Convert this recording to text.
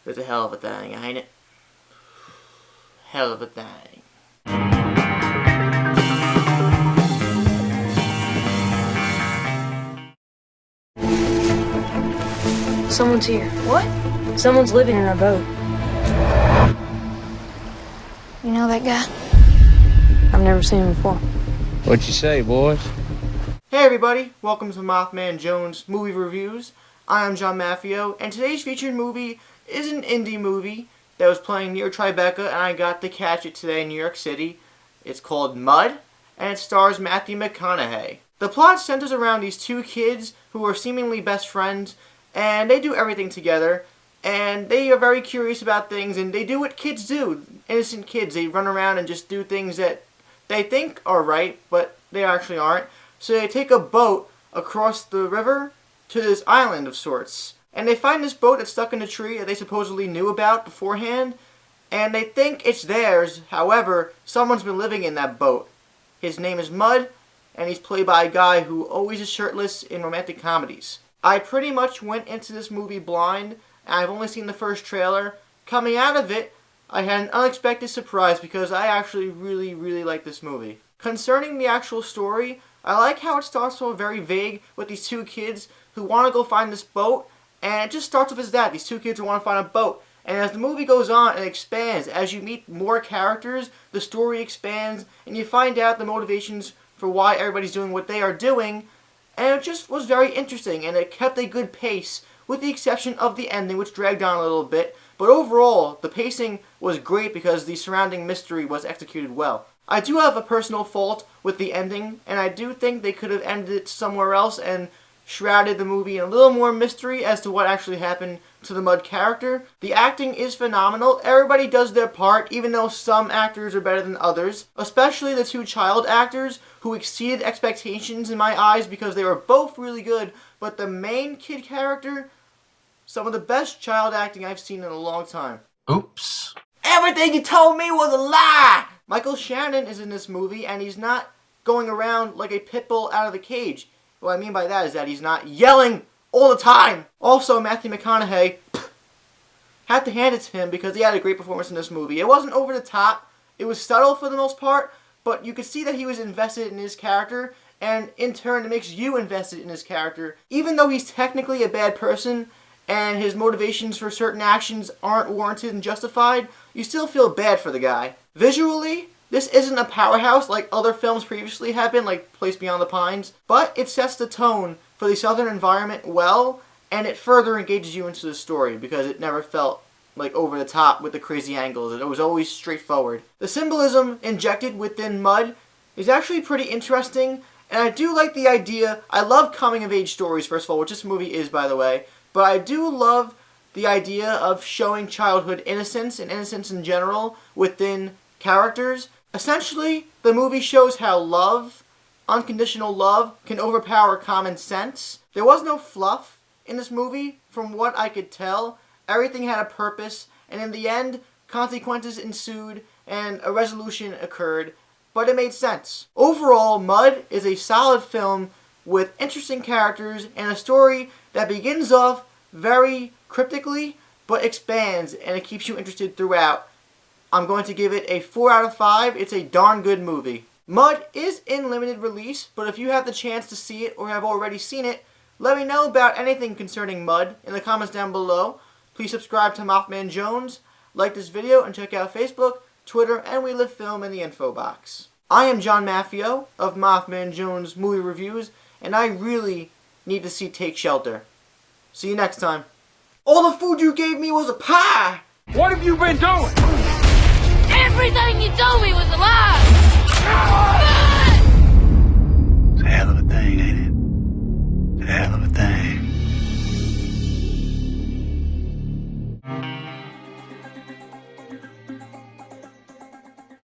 It's a hell of a thing, ain't it? Hell of a thing. Someone's here. What? Someone's living in our boat. You know that guy? I've never seen him before. What'd you say, boys? Hey everybody, welcome to MaffmanJones Movie Reviews. I am John Maffio, and today's featured movie is an indie movie that was playing near Tribeca, and I got to catch it today in New York City. It's called MUD, and it stars Matthew McConaughey. The plot centers around these two kids who are seemingly best friends, and they do everything together, and they are very curious about things, and they do what kids do. Innocent kids, they run around and just do things that they think are right, but they actually aren't. So they take a boat across the river to this island of sorts. And they find this boat that's stuck in a tree that they supposedly knew about beforehand. And they think it's theirs. However, someone's been living in that boat. His name is Mud, and he's played by a guy who always is shirtless in romantic comedies. I pretty much went into this movie blind, and I've only seen the first trailer. Coming out of it, I had an unexpected surprise because I actually really like this movie. Concerning the actual story, I like how it starts off very vague with these two kids who want to go find this boat, and it just starts off as that. These two kids who want to find a boat. And as the movie goes on and expands, as you meet more characters, the story expands, and you find out the motivations for why everybody's doing what they are doing, and it just was very interesting, and it kept a good pace, with the exception of the ending, which dragged on a little bit. But overall, the pacing was great because the surrounding mystery was executed well. I do have a personal fault with the ending, and I do think they could have ended it somewhere else and shrouded the movie in a little more mystery as to what actually happened to the Mud character. The acting is phenomenal. Everybody does their part, even though some actors are better than others. Especially the two child actors, who exceeded expectations in my eyes because they were both really good. But the main kid character, some of the best child acting I've seen in a long time. Oops. Everything you told me was a lie! Michael Shannon is in this movie, and he's not going around like a pit bull out of the cage. What I mean by that is that he's not yelling all the time. Also, Matthew McConaughey, had to hand it to him because he had a great performance in this movie. It wasn't over the top. It was subtle for the most part, but you could see that he was invested in his character, and in turn, it makes you invested in his character. Even though he's technically a bad person, and his motivations for certain actions aren't warranted and justified, you still feel bad for the guy. Visually, this isn't a powerhouse like other films previously have been, like Place Beyond the Pines, but it sets the tone for the southern environment well, and it further engages you into the story because it never felt like over the top with the crazy angles. It was always straightforward. The symbolism injected within Mud is actually pretty interesting, and I do like the idea. I love coming-of-age stories, first of all, which this movie is, by the way, but I do love the idea of showing childhood innocence and innocence in general within characters. Essentially, the movie shows how love, unconditional love, can overpower common sense. There was no fluff in this movie, from what I could tell. Everything had a purpose, and in the end, consequences ensued and a resolution occurred, but it made sense. Overall, Mud is a solid film with interesting characters and a story that begins off very cryptically, but expands, and it keeps you interested throughout. I'm going to give it a 4 out of 5. It's a darn good movie. Mud is in limited release, but if you have the chance to see it or have already seen it, let me know about anything concerning Mud in the comments down below. Please subscribe to MaffmanJones, like this video, and check out Facebook, Twitter, and We Live Film in the info box. I am John Maffio of MaffmanJones Movie Reviews, and I really need to see Take Shelter. See you next time. All the food you gave me was a pie! What have you been doing? Everything you told me was a lie!